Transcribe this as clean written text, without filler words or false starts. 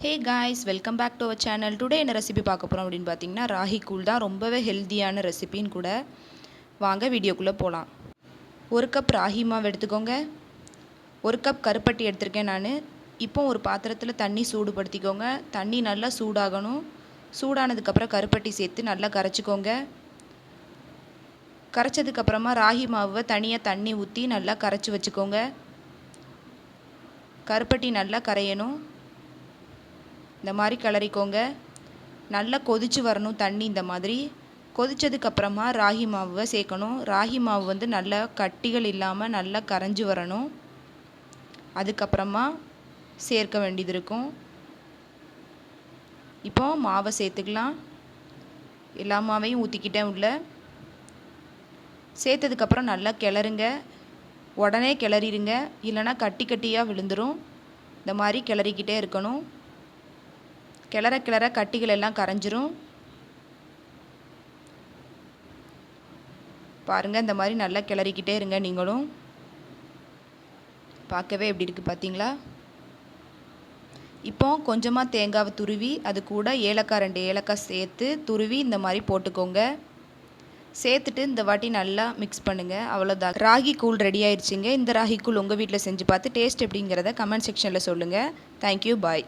Hey guys, welcome back to our channel. Today என்ன recipe பார்க்க போகிறோம் அப்படின்னு பார்த்தீங்கன்னா, ராகி கூழ் தான். ரொம்பவே ஹெல்த்தியான ரெசிபின்னு கூட. வாங்க வீடியோக்குள்ளே போகலாம். 1 கப் ராகி மாவு எடுத்துக்கோங்க. 1 கப் கருப்பட்டி எடுத்திருக்கேன் நான். இப்போ ஒரு பாத்திரத்தில் தண்ணி சூடுபடுத்திக்கோங்க. தண்ணி நல்லா சூடாகணும். சூடானதுக்கப்புறம் கருப்பட்டி சேர்த்து நல்லா கரைச்சிக்கோங்க. கரைச்சதுக்கப்புறமா ராகி மாவை தனியாக தண்ணி ஊற்றி நல்லா கரைச்சி வச்சுக்கோங்க. கருப்பட்டி நல்லா கரையணும். இந்த மாதிரி கிளறிக்கோங்க. நல்லா கொதிச்சு வரணும் தண்ணி. இந்த மாதிரி கொதிச்சதுக்கப்புறமா ராகி மாவை சேர்க்கணும். ராகி மாவு வந்து நல்லா கட்டிகள் இல்லாமல் நல்லா கரைஞ்சி வரணும். அதுக்கப்புறமா சேர்க்க வேண்டியது இருக்கும். இப்போ மாவை சேர்த்துக்கலாம். எல்லா மாவையும் ஊற்றிக்கிட்டேன் உள்ள. சேர்த்ததுக்கப்புறம் நல்லா கிளறுங்க. உடனே கிளறிடுங்க, இல்லைனா கட்டி கட்டியாக விழுந்துடும். இந்த மாதிரி கிளறிக்கிட்டே இருக்கணும். கிளற கிளற கட்டிகள் எல்லாம் கரைஞ்சிரும். பாருங்கள், இந்த மாதிரி நல்லா கிளறிக்கிட்டே இருங்க. நீங்களும் பார்க்கவே எப்படி இருக்குது பார்த்தீங்களா? இப்போ கொஞ்சமாக தேங்காவை துருவி அது கூட ஏலக்காய் 2 ஏலக்காய் சேர்த்து துருவி இந்த மாதிரி போட்டுக்கோங்க. சேர்த்துட்டு இந்த வாட்டி நல்லா மிக்ஸ் பண்ணுங்கள். அவ்வளோதான், ராகி கூழ் ரெடி ஆயிடுச்சுங்க. இந்த ராகி கூழ் உங்கள் வீட்டில் செஞ்சு பார்த்து டேஸ்ட் எப்படிங்கிறத கமெண்ட் செக்ஷனில் சொல்லுங்கள். தேங்க்யூ, பாய்.